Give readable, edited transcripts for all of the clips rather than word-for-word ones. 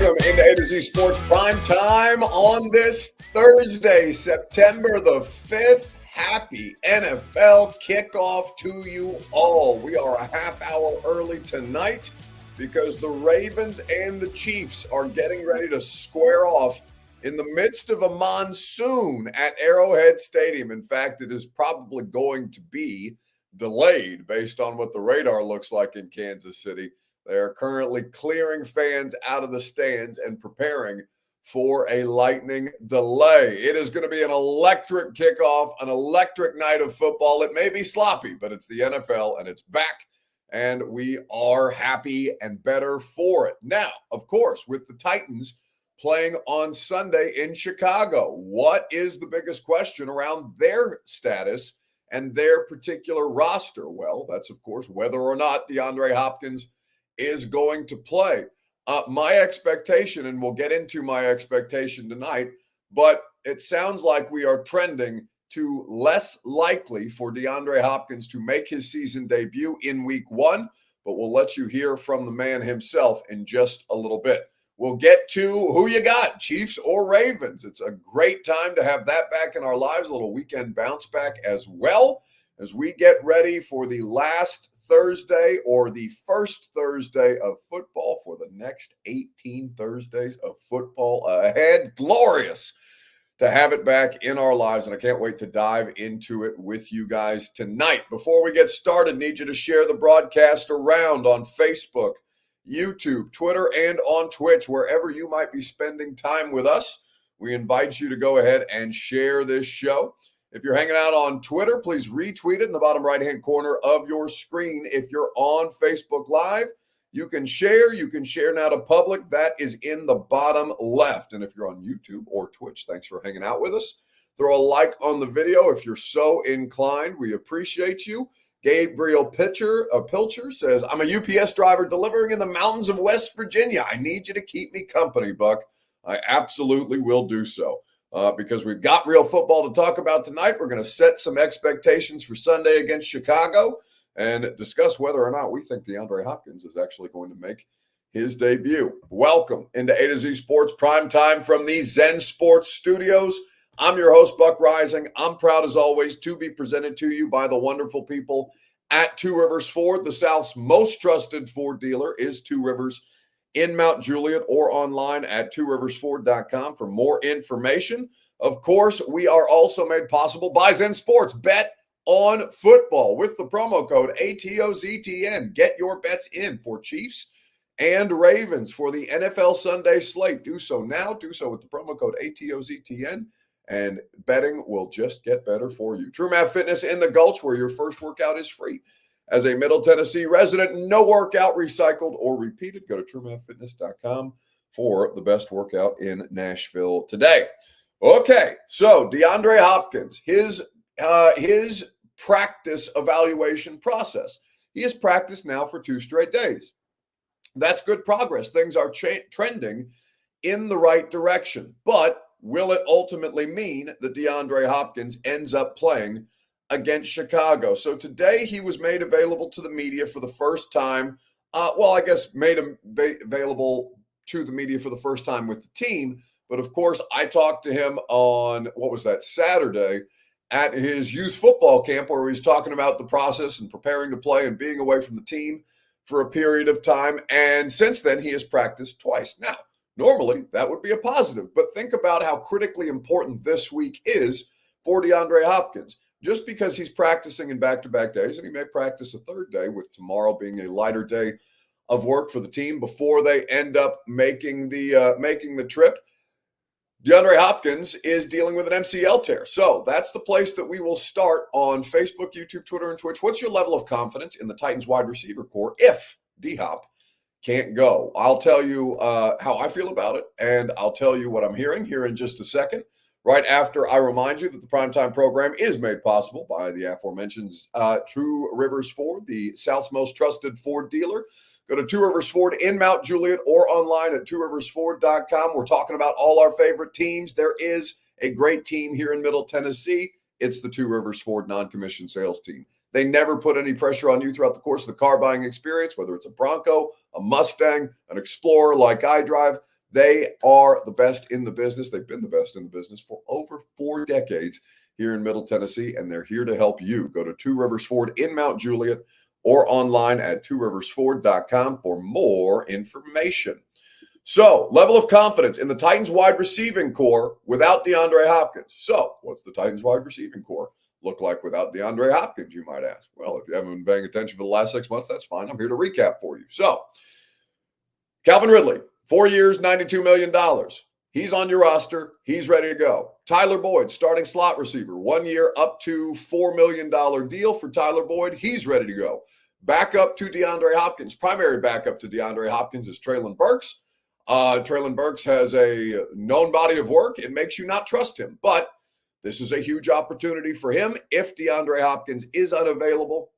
Welcome into A to Z Sports Prime Time on this Thursday, September the 5th. Happy NFL kickoff to you all. We are a half hour early tonight because the Ravens and the Chiefs are getting ready to square off in the midst of a monsoon at Arrowhead Stadium. In fact, it is probably going to be delayed based on what the radar looks like in Kansas City. They are currently clearing fans out of the stands and preparing for a lightning delay. It is going to be an electric kickoff, an electric night of football. It may be sloppy, but it's the NFL and it's back, and we are happy and better for it. Now, of course, with the Titans playing on Sunday in Chicago, what is the biggest question around their status and their particular roster? Well, that's, of course, whether or not DeAndre Hopkins is going to play. My expectation, and we'll get into my expectation tonight, but it sounds like we are trending to less likely for DeAndre Hopkins to make his season debut in week one, but we'll let you hear from the man himself in just a little bit. We'll get to who you got, Chiefs or Ravens. It's a great time to have that back in our lives, a little weekend bounce back as well as we get ready for the last Thursday or the first Thursday of football for the next 18 Thursdays of football ahead. Glorious to have it back in our lives, and I can't wait to dive into it with you guys tonight. Before we get started, need you to share the broadcast around on Facebook, YouTube, Twitter, and on Twitch, wherever you might be spending time with us. We invite you to go ahead and share this show. If you're hanging out on Twitter, please retweet it in the bottom right-hand corner of your screen. If you're on Facebook Live, you can share. You can share now to public. That is in the bottom left. And if you're on YouTube or Twitch, thanks for hanging out with us. Throw a like on the video if you're so inclined. We appreciate you. Gabriel Pilcher says, I'm a UPS driver delivering in the mountains of West Virginia. I need you to keep me company, Buck. I absolutely will do so. Because we've got real football to talk about tonight. We're going to set some expectations for Sunday against Chicago and discuss whether or not we think DeAndre Hopkins is actually going to make his debut. Welcome into A to Z Sports Prime Time from the Zen Sports Studios. I'm your host, Buck Rising. I'm proud, as always, to be presented to you by the wonderful people at Two Rivers Ford. The South's most trusted Ford dealer is Two Rivers in Mount Juliet, or online at tworiversford.com for more information. Of course, we are also made possible by Zen Sports. Bet on football with the promo code ATOZTN. Get your bets in for Chiefs and Ravens for the NFL Sunday slate. Do so now. Do so with the promo code ATOZTN, and betting will just get better for you. True Math Fitness in the Gulch, where your first workout is free. As a Middle Tennessee resident, no workout recycled or repeated. Go to truemathfitness.com for the best workout in Nashville today. Okay, so DeAndre Hopkins, his practice evaluation process. He has practiced now for 2 straight days. That's good progress. Things are trending in the right direction. But will it ultimately mean that DeAndre Hopkins ends up playing against Chicago? So today he was made available to the media for the first time. Made him available to the media for the first time with the team. But of course, I talked to him on, Saturday at his youth football camp, where he was talking about the process and preparing to play and being away from the team for a period of time. And since then, he has practiced twice. Now, normally that would be a positive, but think about how critically important this week is for DeAndre Hopkins. Just because he's practicing in back-to-back days, and he may practice a third day, with tomorrow being a lighter day of work for the team before they end up making the trip, DeAndre Hopkins is dealing with an MCL tear. So that's the place that we will start on Facebook, YouTube, Twitter, and Twitch. What's your level of confidence in the Titans wide receiver core if D-Hop can't go? I'll tell you how I feel about it, and I'll tell you what I'm hearing here in just a second. Right after I remind you that the Primetime program is made possible by the aforementioned Two Rivers Ford, the South's most trusted Ford dealer. Go to Two Rivers Ford in Mount Juliet or online at tworiversford.com. We're talking about all our favorite teams. There is a great team here in Middle Tennessee. It's the Two Rivers Ford non-commissioned sales team. They never put any pressure on you throughout the course of the car buying experience, whether it's a Bronco, a Mustang, an Explorer like I drive. They are the best in the business. They've been the best in the business for over 4 decades here in Middle Tennessee, and they're here to help you. Go to Two Rivers Ford in Mount Juliet or online at tworiversford.com for more information. So, level of confidence in the Titans wide receiving core without DeAndre Hopkins. So, what's the Titans wide receiving core look like without DeAndre Hopkins, you might ask? Well, if you haven't been paying attention for the last 6 months, that's fine. I'm here to recap for you. So, Calvin Ridley, 4 years, $92 million. He's on your roster. He's ready to go. Tyler Boyd, starting slot receiver, 1 year, up to $4 million deal for Tyler Boyd. He's ready to go. Backup to DeAndre Hopkins. Primary backup to DeAndre Hopkins is Treylon Burks. Treylon Burks has a known body of work. It makes you not trust him. But this is a huge opportunity for him if DeAndre Hopkins is unavailable.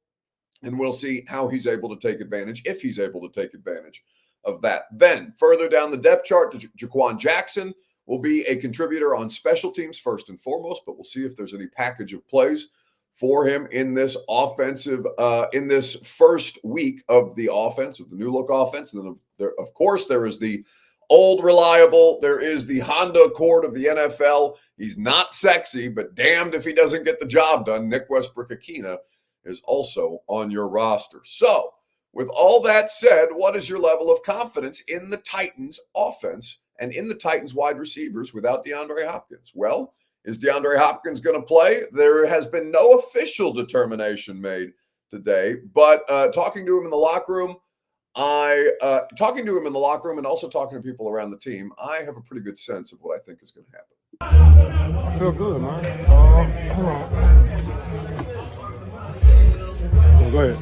And we'll see how he's able to take advantage, if he's able to take advantage of that. Then further down the depth chart, Jaquan Jackson will be a contributor on special teams first and foremost, but we'll see if there's any package of plays for him in this offensive, in this first week of the offense, of the new look offense. And then, of course, there is the old reliable. There is the Honda Accord of the NFL. He's not sexy, but damned if he doesn't get the job done. Nick Westbrook-Akina is also on your roster. So, with all that said, what is your level of confidence in the Titans offense and in the Titans wide receivers without DeAndre Hopkins? Well, is DeAndre Hopkins going to play? There has been no official determination made today, but talking to him in the locker room, and also talking to people around the team, I have a pretty good sense of what I think is going to happen. I feel good, man. Go ahead.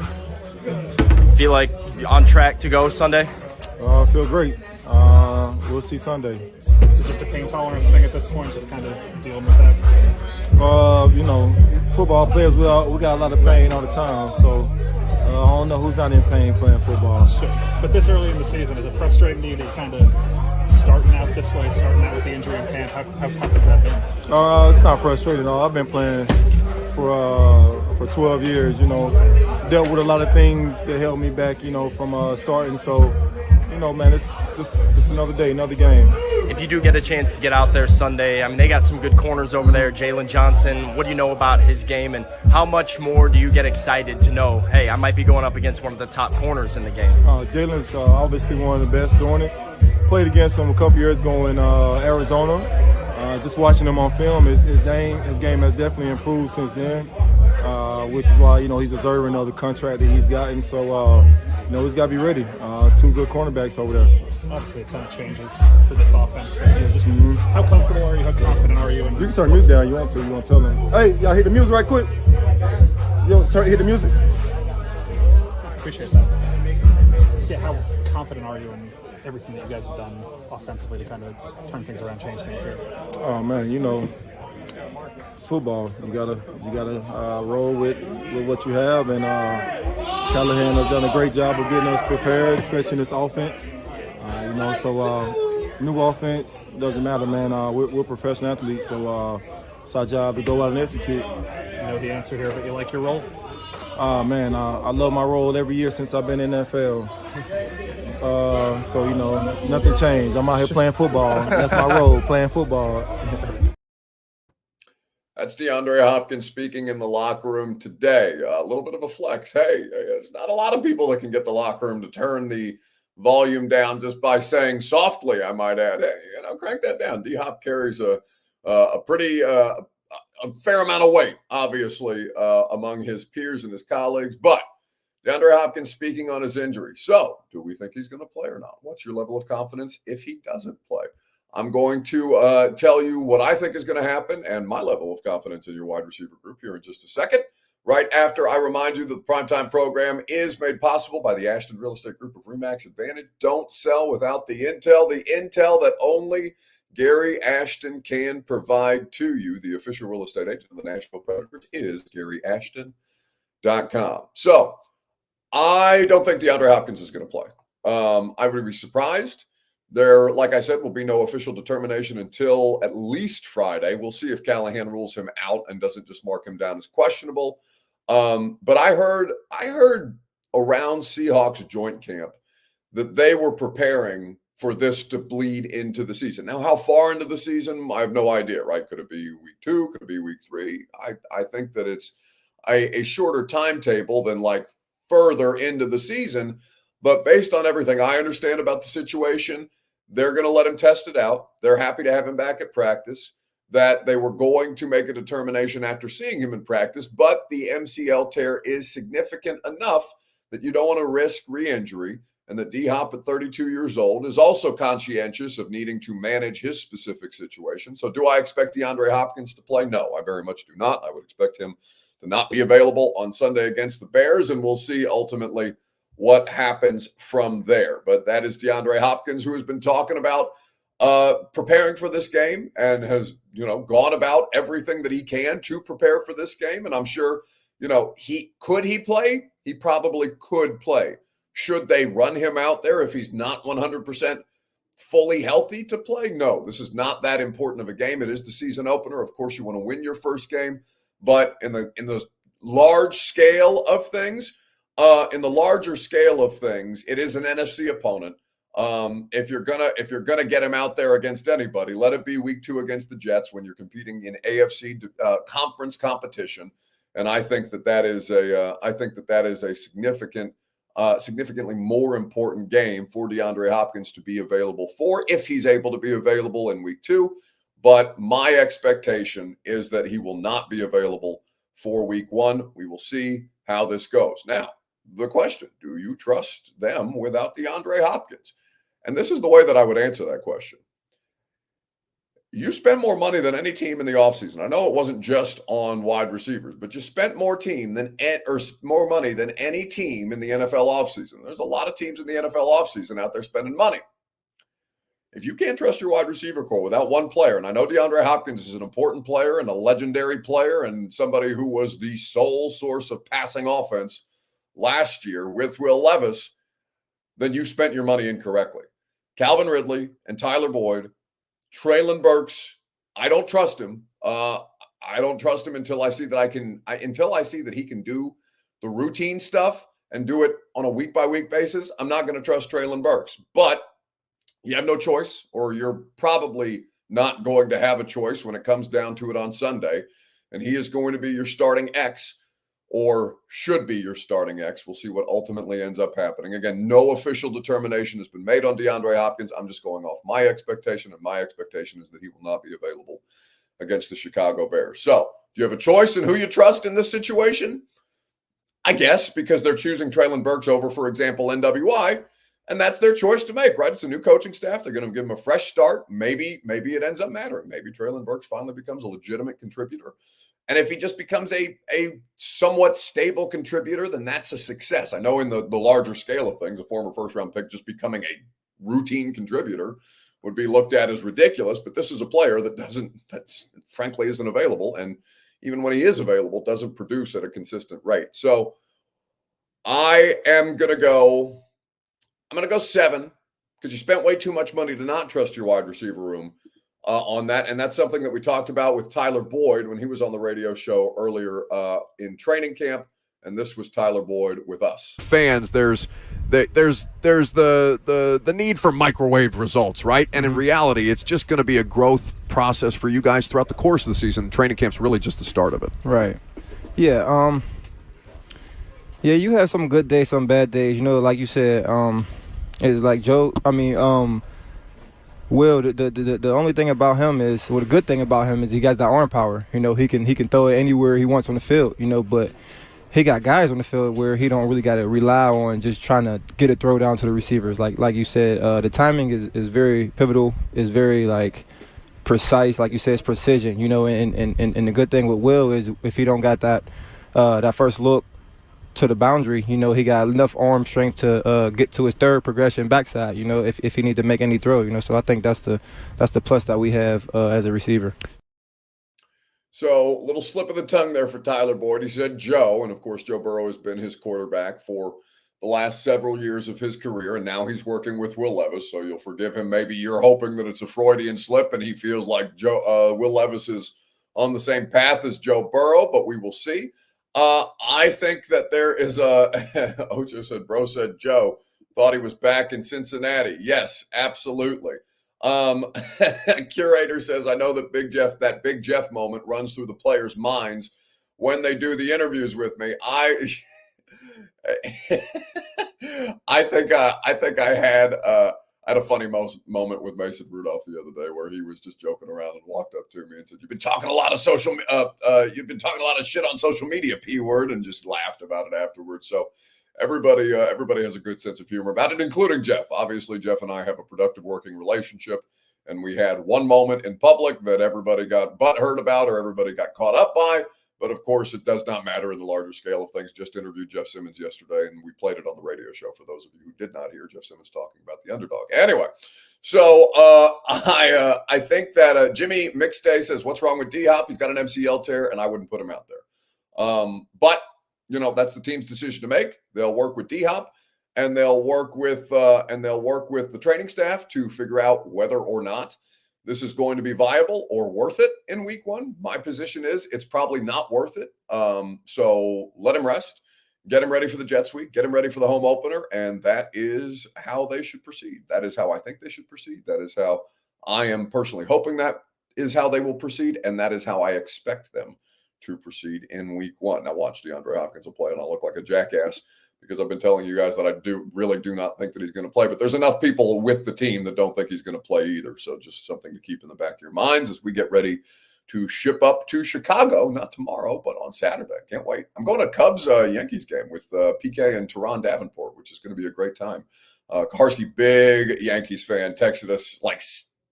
Feel like you're on track to go Sunday? I feel great. We'll see Sunday. Is it just a pain tolerance thing at this point, just kind of dealing with that? Football players, we got a lot of pain all the time, so I don't know who's not in pain playing football. Sure. But this early in the season, is it frustrating to you to kind of starting out this way, starting out with the injury in hand? How tough has that been? It's not frustrating. I've been playing for 12 years, dealt with a lot of things that held me back, from starting. So, man, it's just another day, another game. If you do get a chance to get out there Sunday, I mean, they got some good corners over there. Jalen Johnson, what do you know about his game, and how much more do you get excited to know, hey, I might be going up against one of the top corners in the game? Jalen's obviously one of the best doing it. Played against him a couple years ago in Arizona. Just watching him on film, his game has definitely improved since then, which is why, he's deserving of the contract that he's gotten. So, he's got to be ready. 2 good cornerbacks over there. Obviously, a ton of changes for this offense this year. Just how comfortable are you? How confident are you? You can turn the music down. You want to tell them. Hey, y'all hit the music right quick. Hit the music. Appreciate that. So, how confident are you in everything that you guys have done offensively to kind of turn things around, change things here? Oh man, it's football. You gotta roll with what you have, and Callahan has done a great job of getting us prepared, especially in this offense. New offense doesn't matter, man. We're professional athletes, so it's our job to go out and execute. You know the answer here, but you like your role? Man, I love my role every year since I've been in the NFL. Nothing changed. I'm out here playing football. That's my role, playing football. That's DeAndre Hopkins speaking in the locker room today. A little bit of a flex. Hey, it's not a lot of people that can get the locker room to turn the volume down just by saying softly, I might add. Hey, crank that down. D-Hop carries a pretty a fair amount of weight, obviously, among his peers and his colleagues. But DeAndre Hopkins speaking on his injury. So, do we think he's going to play or not? What's your level of confidence if he doesn't play? I'm going to tell you what I think is going to happen and my level of confidence in your wide receiver group here in just a second, right after I remind you that the Primetime program is made possible by the Ashton Real Estate Group of RE/MAX Advantage. Don't sell without the intel that only Gary Ashton can provide to you. The official real estate agent of the Nashville Predators is GaryAshton.com. So I don't think DeAndre Hopkins is going to play. I would be surprised. There, like I said, will be no official determination until at least Friday. We'll see if Callahan rules him out and doesn't just mark him down as questionable. But I heard around Seahawks joint camp that they were preparing for this to bleed into the season. Now, how far into the season? I have no idea, right? Could it be week 2? Could it be week 3? I think that it's a shorter timetable than like further into the season. But based on everything I understand about the situation, they're going to let him test it out. They're happy to have him back at practice, that they were going to make a determination after seeing him in practice, but the MCL tear is significant enough that you don't want to risk re-injury, and that D-Hop at 32 years old is also conscientious of needing to manage his specific situation. So do I expect DeAndre Hopkins to play? No, I very much do not. I would expect him to not be available on Sunday against the Bears, and we'll see ultimately what happens from there. But that is DeAndre Hopkins, who has been talking about preparing for this game and has, gone about everything that he can to prepare for this game. And I'm sure, he play? He probably could play. Should they run him out there if he's not 100% fully healthy to play? No, this is not that important of a game. It is the season opener. Of course, you want to win your first game, but in the large scale of things, in the larger scale of things, it is an NFC opponent. If you're gonna get him out there against anybody, let it be week 2 against the Jets when you're competing in AFC conference competition. And I think that is a significantly more important game for DeAndre Hopkins to be available for, if he's able to be available in week 2. But my expectation is that he will not be available for week 1. We will see how this goes. Now, the question, do you trust them without DeAndre Hopkins? And this is the way that I would answer that question. You spend more money than any team in the offseason. I know it wasn't just on wide receivers, but you spent more money than any team in the NFL offseason. There's a lot of teams in the NFL offseason out there spending money. If you can't trust your wide receiver core without one player, and I know DeAndre Hopkins is an important player and a legendary player and somebody who was the sole source of passing offense last year with Will Levis, then you spent your money incorrectly. Calvin Ridley and Tyler Boyd, Treylon Burks, I don't trust him. I don't trust him until I see that he can do the routine stuff and do it on a week-by-week basis. I'm not going to trust Treylon Burks. But you have no choice, or you're probably not going to have a choice when it comes down to it on Sunday. And he is going to be your starting X, or should be your starting X. We'll see what ultimately ends up happening. Again, no official determination has been made on DeAndre Hopkins. I'm just going off my expectation, and my expectation is that he will not be available against the Chicago Bears. So, do you have a choice in who you trust in this situation? I guess, because they're choosing Treylon Burks over, for example, NWI, and that's their choice to make, right? It's a new coaching staff. They're going to give him a fresh start. Maybe it ends up mattering. Maybe Treylon Burks finally becomes a legitimate contributor. And if he just becomes a somewhat stable contributor, then that's a success. I know in the larger scale of things, a former first-round pick just becoming a routine contributor would be looked at as ridiculous. But this is a player that frankly isn't available. And even when he is available, doesn't produce at a consistent rate. So I'm going to go 7, because you spent way too much money to not trust your wide receiver room. On that. And that's something that we talked about with Tyler Boyd when he was on the radio show earlier in training camp. And this was Tyler Boyd with us. Fans, there's the need for microwave results, right? And in reality, it's just going to be a growth process for you guys throughout the course of the season. Training camp's really just the start of it. Right. Yeah. You have some good days, some bad days. Like you said, it's like Will, the only thing about him is, the good thing about him is he got that arm power. He can throw it anywhere he wants on the field. But he got guys on the field where he don't really got to rely on just trying to get a throw down to the receivers. Like you said, the timing is very pivotal. Is very precise. Like you said, it's precision. And the good thing with Will is if he don't got that first look to the boundary, he got enough arm strength to get to his third progression backside, if he need to make any throw, so I think that's the plus that we have as a receiver. So, little slip of the tongue there for Tyler Boyd. He said Joe, and of course Joe Burrow has been his quarterback for the last several years of his career, and now he's working with Will Levis, so you'll forgive him. Maybe you're hoping that it's a Freudian slip and he feels like Will Levis is on the same path as Joe Burrow, but we will see. I think that there is Ocho said, bro said Joe. Thought he was back in Cincinnati. Yes, absolutely. Curator says, I know that Big Jeff moment runs through the players' minds when they do the interviews with me. I think I had a funny moment with Mason Rudolph the other day where he was just joking around and walked up to me and said, "You've been talking a lot of shit on social media, P word," and just laughed about it afterwards. So everybody has a good sense of humor about it, including Jeff. Obviously, Jeff and I have a productive working relationship, and we had one moment in public that everybody got butthurt about or everybody got caught up by. But of course, it does not matter in the larger scale of things. Just interviewed Jeff Simmons yesterday, and we played it on the radio show for those of you who did not hear Jeff Simmons talking about the underdog. Anyway, so I think that Jimmy Mixday says, "What's wrong with D-Hop? He's got an MCL tear, and I wouldn't put him out there." But that's the team's decision to make. They'll work with D-Hop, and they'll work with the training staff to figure out whether or not this is going to be viable or worth it in week one. My position is it's probably not worth it. So let him rest, get him ready for the Jets week, get him ready for the home opener. And that is how they should proceed. That is how I think they should proceed. That is how I am personally hoping that is how they will proceed. And that is how I expect them to proceed in week one. Now watch DeAndre Hopkins will play and I'll look like a jackass, because I've been telling you guys that I really do not think that he's going to play. But there's enough people with the team that don't think he's going to play either. So just something to keep in the back of your minds as we get ready to ship up to Chicago, not tomorrow, but on Saturday. Can't wait. I'm going to Cubs-Yankees game with PK and Teron Davenport, which is going to be a great time. Kaharski, big Yankees fan, texted us like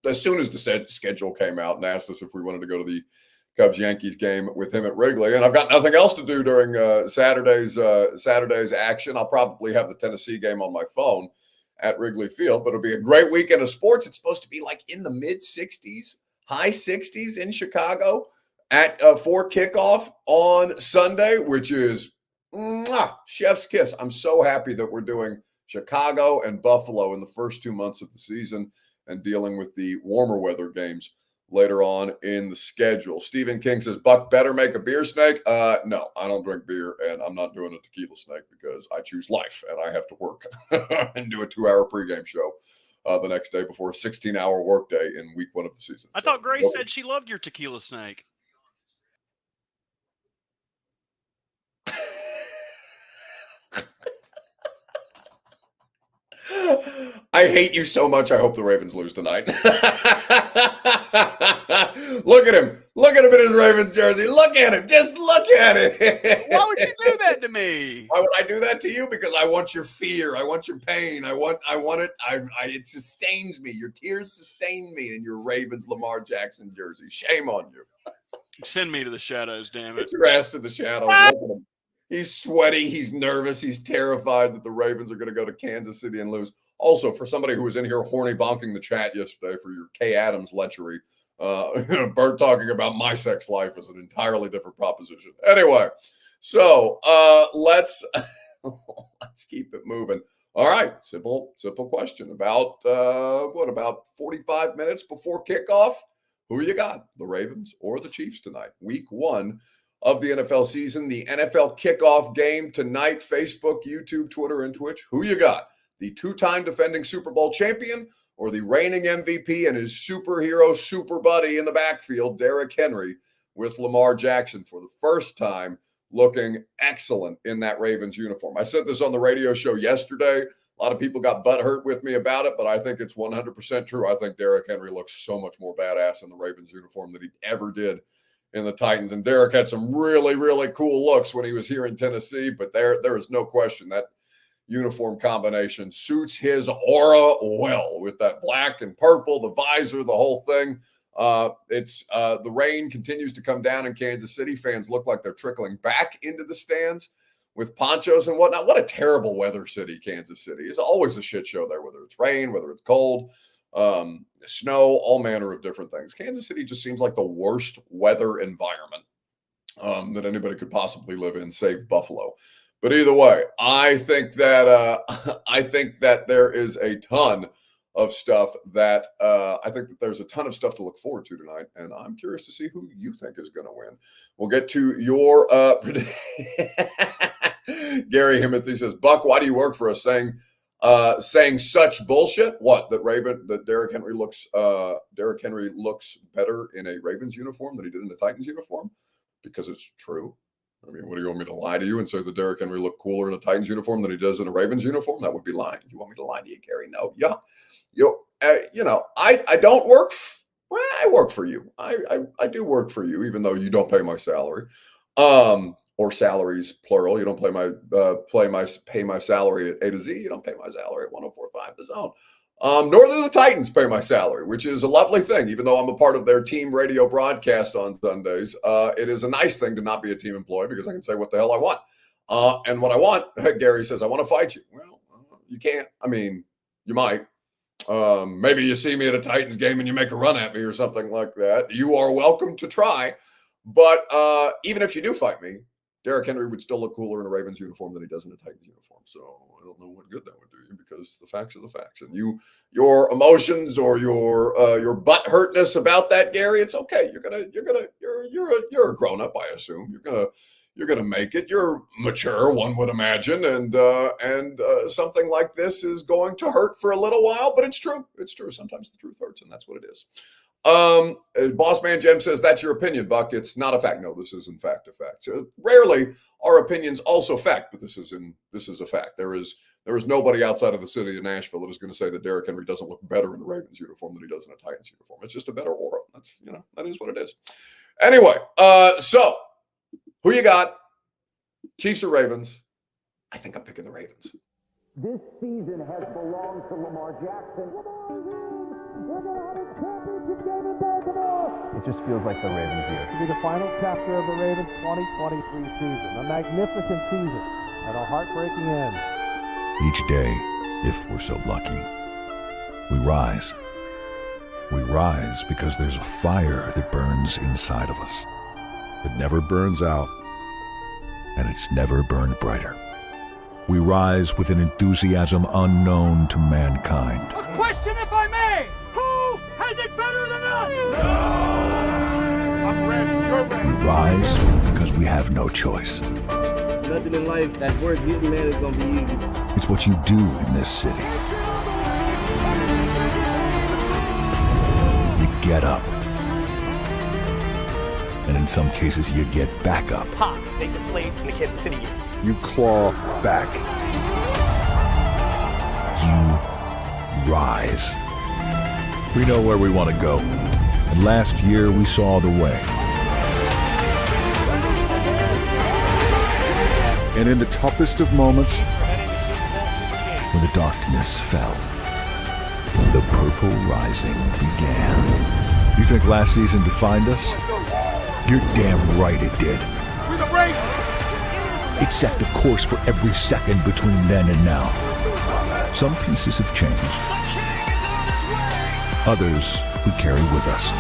as soon as the schedule came out and asked us if we wanted to go to the Cubs-Yankees game with him at Wrigley. And I've got nothing else to do during Saturday's action. I'll probably have the Tennessee game on my phone at Wrigley Field, but it'll be a great weekend of sports. It's supposed to be like in the mid-60s, high 60s in Chicago for kickoff on Sunday, which is chef's kiss. I'm so happy that we're doing Chicago and Buffalo in the first 2 months of the season and dealing with the warmer weather games later on in the schedule. Stephen King says, Buck better make a beer snake. No, I don't drink beer, and I'm not doing a tequila snake because I choose life, and I have to work and do a 2-hour pregame show the next day before a 16-hour workday in week one of the season. I thought Grace said she loved your tequila snake. I hate you so much. I hope the Ravens lose tonight. Look at him. Look at him in his Ravens jersey. Look at him. Just look at it. Why would you do that to me? Why would I do that to you? Because I want your fear. I want your pain. I want it. It sustains me. Your tears sustain me in your Ravens Lamar Jackson jersey. Shame on you. Send me to the shadows, damn it. Get your ass to the shadows. Look at him. He's sweaty. He's nervous. He's terrified that the Ravens are going to go to Kansas City and lose. Also, for somebody who was in here horny bonking the chat yesterday for your Kay Adams lechery, Bert talking about my sex life is an entirely different proposition. Anyway, so let's keep it moving. All right, simple question. About 45 minutes before kickoff, who you got, the Ravens or the Chiefs tonight? Week one of the NFL season, the NFL kickoff game tonight, Facebook, YouTube, Twitter, and Twitch. Who you got? The two-time defending Super Bowl champion or the reigning MVP and his superhero super buddy in the backfield, Derrick Henry, with Lamar Jackson for the first time looking excellent in that Ravens uniform. I said this on the radio show yesterday. A lot of people got butthurt with me about it, but I think it's 100% true. I think Derrick Henry looks so much more badass in the Ravens uniform than he ever did in the Titans. And Derrick had some really, really cool looks when he was here in Tennessee, but there is no question that uniform combination suits his aura well with that black and purple, the visor, the whole thing. The rain continues to come down in Kansas City. Fans look like they're trickling back into the stands with ponchos and whatnot. What a terrible weather city, Kansas City. It's always a shit show there, whether it's rain, whether it's cold, snow, all manner of different things. Kansas City just seems like the worst weather environment that anybody could possibly live in, save Buffalo. But either way, I think that there is a ton of stuff that there's a ton of stuff to look forward to tonight, and I'm curious to see who you think is going to win. We'll get to your Gary Himothy says, Buck, why do you work for us? Saying saying such bullshit. What, that Derrick Henry looks better in a Ravens uniform than he did in a Titans uniform? Because it's true. I mean, what do you want me to lie to you and say that Derrick Henry looked cooler in a Titans uniform than he does in a Ravens uniform? That would be lying. You want me to lie to you, Gary? No. Yeah. I don't work. I work for you. I do work for you, even though you don't pay my salary. Or salaries, plural. You don't pay my salary at A to Z. You don't pay my salary at 104.5 The Zone. Nor do the Titans pay my salary, which is a lovely thing. Even though I'm a part of their team radio broadcast on Sundays, it is a nice thing to not be a team employee because I can say what the hell I want. And what I want, Gary says, I want to fight you. Well, you can't. I mean, you might. Maybe you see me at a Titans game and you make a run at me or something like that. You are welcome to try. But even if you do fight me, Derrick Henry would still look cooler in a Ravens uniform than he does in a Titans uniform. So I don't know what good that would do you because the facts are the facts. And your emotions or your butt hurtness about that, Gary, it's okay. You're a grown up, I assume. You're gonna make it. You're mature, one would imagine, and something like this is going to hurt for a little while, but it's true. It's true. Sometimes the truth hurts, and that's what it is. Boss Man Jem says, that's your opinion, Buck. It's not a fact. No, this is in fact a fact. So rarely are opinions also fact, but this is a fact. There is nobody outside of the city of Nashville that is going to say that Derrick Henry doesn't look better in a Ravens uniform than he does in a Titans uniform. It's just a better aura. That is what it is. Anyway, so who you got? Chiefs or Ravens? I think I'm picking the Ravens. This season has belonged to Lamar Jackson. It just feels like the Ravens year. To be the final chapter of the Ravens 2023 season. A magnificent season and a heartbreaking end. Each day, if we're so lucky, we rise. We rise because there's a fire that burns inside of us. It never burns out, and it's never burned brighter. We rise with an enthusiasm unknown to mankind. A question, if I may! Who has it better than us? I'm ready. You're ready. We rise because we have no choice. Nothing in life that's worth getting, man, is going to be easy. It's what you do in this city. You get up. And in some cases, you get back up. Ha! Take the flame from the Kansas City. You claw back. You rise. We know where we want to go. And last year, we saw the way. And in the toughest of moments, when the darkness fell, the purple rising began. You think last season defined us? You're damn right it did. It set the course for every second between then and now. Some pieces have changed. Others we carry with us.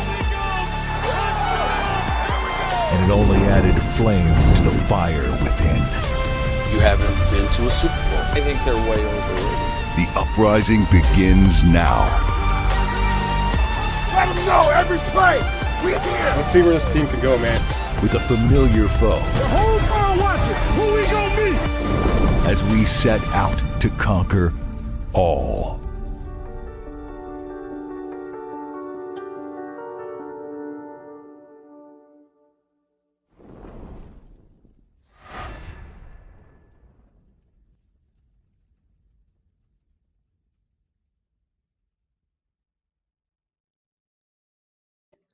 And it only added flame to the fire within. You haven't been to a Super Bowl. I think they're way overrated. The uprising begins now. Let them know every play. We're here. Let's see where this team can go, man. With a familiar foe. The whole world watching. Who we gonna meet? As we set out to conquer all.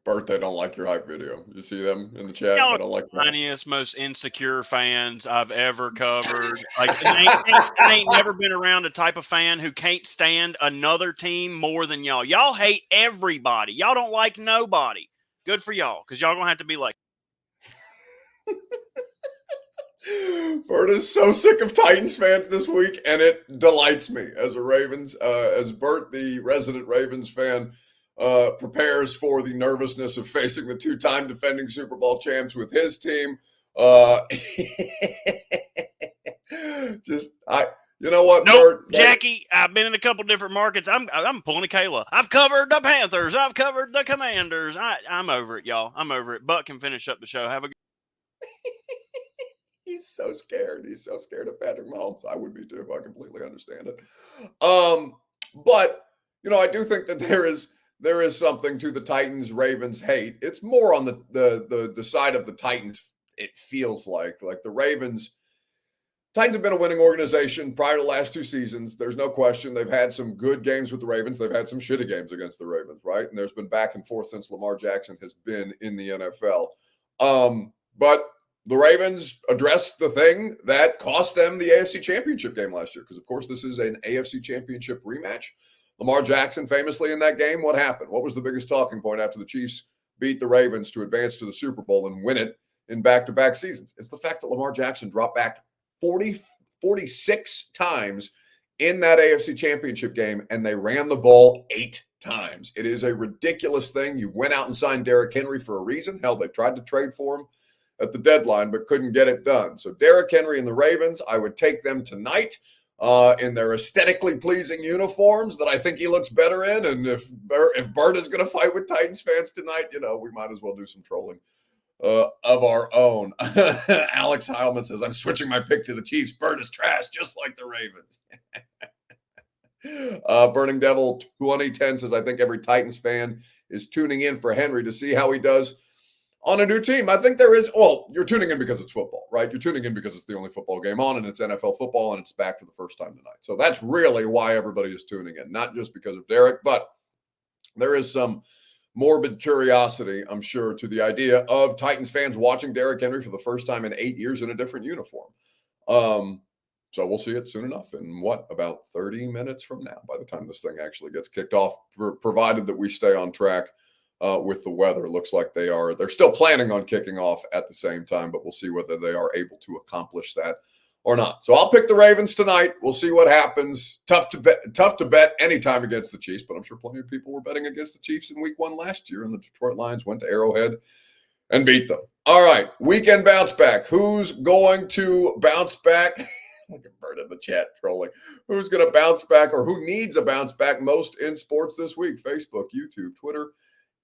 Bert, they don't like your hype video. You see them in the chat? Y'all They don't like that. Funniest, most insecure fans I've ever covered. Like, I ain't never been around a type of fan who can't stand another team more than y'all. Y'all hate everybody. Y'all don't like nobody. Good for y'all, because y'all gonna have to be like. Bert is so sick of Titans fans this week, and it delights me as Bert, the resident Ravens fan, prepares for the nervousness of facing the two-time defending Super Bowl champs with his team. You know what, Nope, Bert? Jackie, I've been in a couple different markets. I'm pulling a Kayla. I've covered the Panthers. I've covered the Commanders. I'm over it, y'all. I'm over it. Buck can finish up the show. Have a good He's so scared. He's so scared of Patrick Mahomes. I would be too. I completely understand it. But I do think that there is something to the Titans-Ravens hate. It's more on the side of the Titans. It feels like the Titans have been a winning organization prior to the last 2 seasons. There's no question. They've had some good games with the Ravens. They've had some shitty games against the Ravens, right? And there's been back and forth since Lamar Jackson has been in the NFL. But the Ravens addressed the thing that cost them the AFC Championship game last year, because, of course, this is an AFC Championship rematch. Lamar Jackson famously in that game, what happened? What was the biggest talking point after the Chiefs beat the Ravens to advance to the Super Bowl and win it in back-to-back seasons? It's the fact that Lamar Jackson dropped back 46 times in that AFC Championship game, and they ran the ball 8 times. It is a ridiculous thing. You went out and signed Derrick Henry for a reason. Hell, they tried to trade for him at the deadline, but couldn't get it done. So Derrick Henry and the Ravens, I would take them tonight in their aesthetically pleasing uniforms that I think he looks better in. And if Bert is going to fight with Titans fans tonight, we might as well do some trolling of our own. Alex Heilman says, I'm switching my pick to the Chiefs. Bert is trash, just like the Ravens. Burning Devil 2010 says, I think every Titans fan is tuning in for Henry to see how he does on a new team. I think there is, you're tuning in because it's football, right? You're tuning in because it's the only football game on, and it's NFL football, and it's back for the first time tonight. So that's really why everybody is tuning in, not just because of Derek, but there is some morbid curiosity, I'm sure, to the idea of Titans fans watching Derrick Henry for the first time in 8 years in a different uniform. So we'll see it soon enough in about 30 minutes from now, by the time this thing actually gets kicked off, provided that we stay on track with the weather. It looks like they're still planning on kicking off at the same time, but we'll see whether they are able to accomplish that or not. So I'll pick the Ravens tonight. We'll see what happens. Tough to bet anytime against the Chiefs, but I'm sure plenty of people were betting against the Chiefs in week 1 last year, and the Detroit Lions went to Arrowhead and beat them. All right, weekend bounce back. Who's going to bounce back? Look at Bert in the chat trolling. Who's going to bounce back, or who needs a bounce back most in sports this week? Facebook, YouTube, Twitter,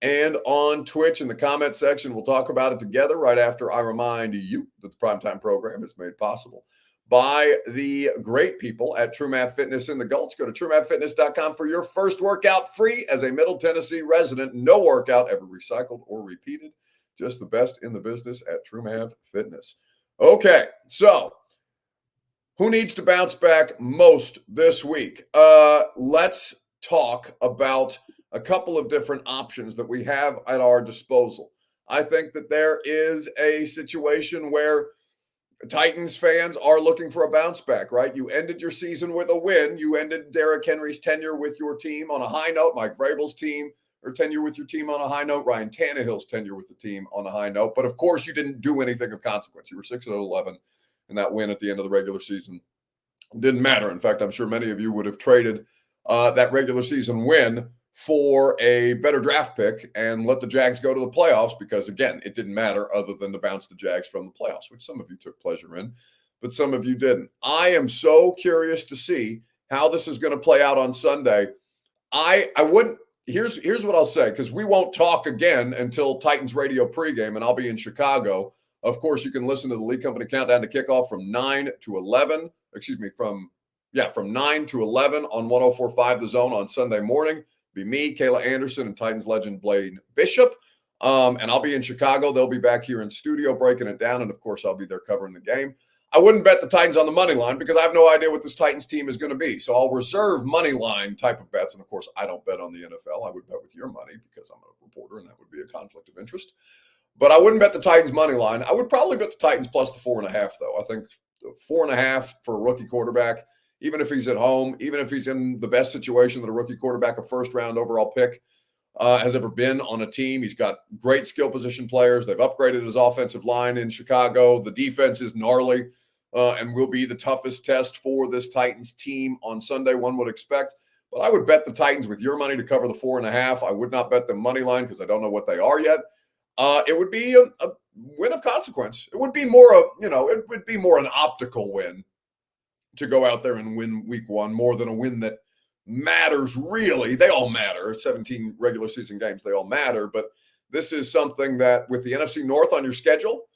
and on Twitch in the comment section. We'll talk about it together right after I remind you that the Primetime program is made possible by the great people at True Math Fitness in the Gulch. Go to truemathfitness.com for your first workout free as a Middle Tennessee resident. No workout ever recycled or repeated. Just the best in the business at True Math Fitness. Okay, so who needs to bounce back most this week? Let's talk about a couple of different options that we have at our disposal. I think that there is a situation where Titans fans are looking for a bounce back, right? You ended your season with a win. You ended Derrick Henry's tenure with your team on a high note, Mike Vrabel's tenure with your team on a high note, Ryan Tannehill's tenure with the team on a high note. But of course, you didn't do anything of consequence. You were 6-11, and that win at the end of the regular season didn't matter. In fact, I'm sure many of you would have traded that regular season win for a better draft pick and let the Jags go to the playoffs because, again, it didn't matter other than to bounce the Jags from the playoffs, which some of you took pleasure in, but some of you didn't. I am so curious to see how this is going to play out on Sunday. I wouldn't – here's what I'll say, because we won't talk again until Titans Radio pregame, and I'll be in Chicago. Of course, you can listen to the Lead Company Countdown to Kickoff from 9 to 11 – from 9 to 11 on 104.5 The Zone on Sunday morning. Be me, Kayla Anderson, and Titans legend Blaine Bishop. And I'll be in Chicago. They'll be back here in studio breaking it down. And, of course, I'll be there covering the game. I wouldn't bet the Titans on the money line because I have no idea what this Titans team is going to be. So I'll reserve money line type of bets. And, of course, I don't bet on the NFL. I would bet with your money because I'm a reporter, and that would be a conflict of interest. But I wouldn't bet the Titans money line. I would probably bet the Titans plus the 4.5, though. I think 4.5 for a rookie quarterback, even if he's at home, even if he's in the best situation that a rookie quarterback, a first-round overall pick, has ever been on a team. He's got great skill position players. They've upgraded his offensive line in Chicago. The defense is gnarly and will be the toughest test for this Titans team on Sunday, one would expect. But I would bet the Titans with your money to cover the 4.5. I would not bet the money line because I don't know what they are yet. It would be a win of consequence. It would be more an optical win to go out there and win week 1 more than a win that matters really. They all matter. 17 regular season games, they all matter. But this is something that with the NFC North on your schedule,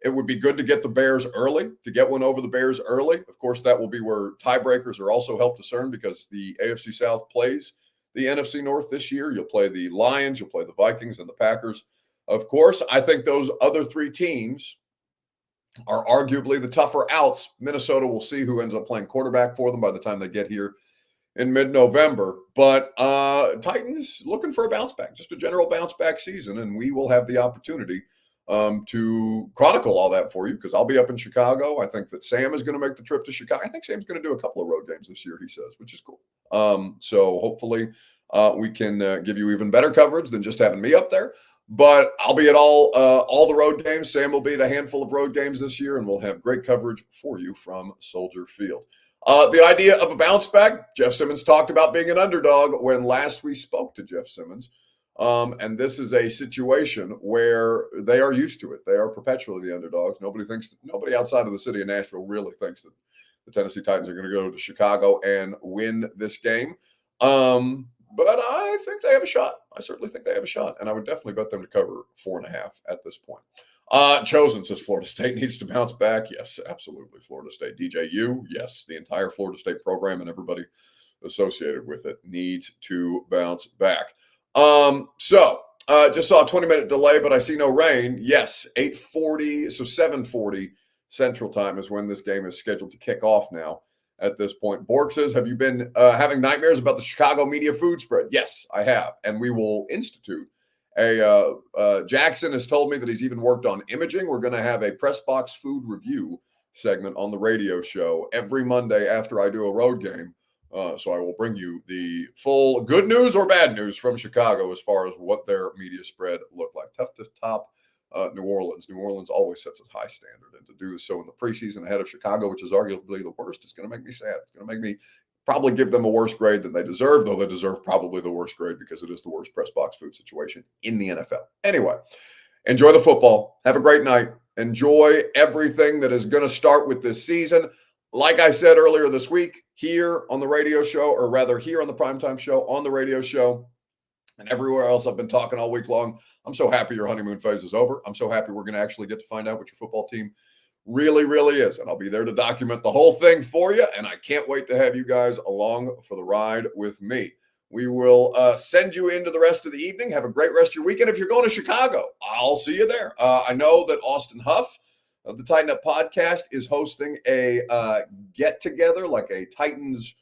It would be good to get the Bears early, to get one over the Bears early. Of course, that will be where tiebreakers are also helped discern because the AFC South plays the NFC North this year. You'll play the Lions, you'll play the Vikings, and the Packers. Of course, I think those other three teams are arguably the tougher outs. Minnesota will see who ends up playing quarterback for them by the time they get here in mid-November. But Titans looking for a bounce back, just a general bounce back season, and we will have the opportunity to chronicle all that for you because I'll be up in Chicago. I think that Sam is going to make the trip to Chicago. I think Sam's going to do a couple of road games this year, he says, which is cool. So hopefully we can give you even better coverage than just having me up there. But I'll be at all the road games. Sam will be at a handful of road games this year, and we'll have great coverage for you from Soldier Field. The idea of a bounce back, Jeff Simmons talked about being an underdog when last we spoke to Jeff Simmons. And this is a situation where they are used to it. They are perpetually the underdogs. Nobody outside of the city of Nashville really thinks that the Tennessee Titans are going to go to Chicago and win this game. But I think they have a shot. I certainly think they have a shot. And I would definitely bet them to cover 4.5 at this point. Chosen says Florida State needs to bounce back. Yes, absolutely. Florida State. DJU, yes. The entire Florida State program and everybody associated with it needs to bounce back. Just saw a 20-minute delay, but I see no rain. Yes, 8:40, so 7:40 Central Time is when this game is scheduled to kick off now at this point. Borg says, have you been having nightmares about the Chicago media food spread? Yes, I have, and we will institute Jackson has told me that he's even worked on imaging. We're going to have a press box food review segment on the radio show every Monday after I do a road game. So I will bring you the full good news or bad news from Chicago as far as what their media spread looked like. Tough to top New Orleans. New Orleans always sets a high standard, and to do so in the preseason ahead of Chicago, which is arguably the worst, is going to make me sad. It's going to make me probably give them a worse grade than they deserve, though they deserve probably the worst grade because it is the worst press box food situation in the NFL. Anyway, enjoy the football. Have a great night. Enjoy everything that is going to start with this season. Like I said earlier this week, here on the radio show, or rather here on the primetime show, on the radio show, and everywhere else I've been talking all week long, I'm so happy your honeymoon phase is over. I'm so happy we're going to actually get to find out what your football team really, really is. And I'll be there to document the whole thing for you, and I can't wait to have you guys along for the ride with me. We will send you into the rest of the evening. Have a great rest of your weekend. If you're going to Chicago, I'll see you there. I know that Austin Huff of the Tighten Up podcast is hosting a get-together, like a Titans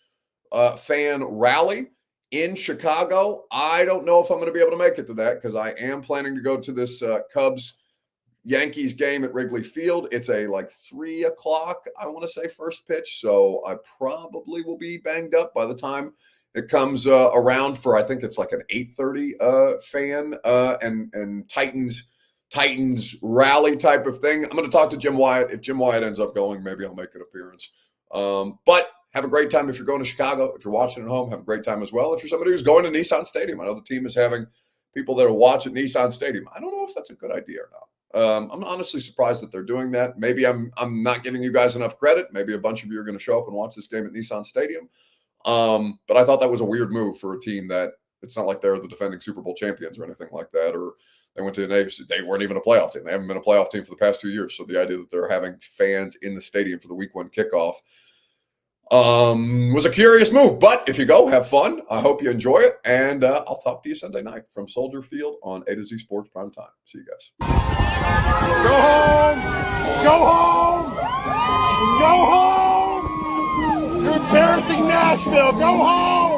fan rally in Chicago. I don't know if I'm going to be able to make it to that because I am planning to go to this Cubs-Yankees game at Wrigley Field. It's a 3 o'clock, I want to say, first pitch, so I probably will be banged up by the time it comes around for, I think it's like an 8:30 fan and Titans rally type of thing. I'm going to talk to Jim Wyatt. If Jim Wyatt ends up going, maybe I'll make an appearance. But have a great time if you're going to Chicago. If you're watching at home, have a great time as well. If you're somebody who's going to Nissan Stadium, I know the team is having people that will watch at Nissan Stadium. I don't know if that's a good idea or not. I'm honestly surprised that they're doing that. Maybe I'm not giving you guys enough credit. Maybe a bunch of you are going to show up and watch this game at Nissan Stadium. But I thought that was a weird move for a team that it's not like they're the defending Super Bowl champions or anything like that, or they went to an AFC. They weren't even a playoff team. They haven't been a playoff team for the past 2 years. So the idea that they're having fans in the stadium for the week 1 kickoff was a curious move. But if you go, have fun. I hope you enjoy it. And I'll talk to you Sunday night from Soldier Field on A to Z Sports Prime Time. See you guys. Go home! Go home! Go home! You're embarrassing Nashville! Go home!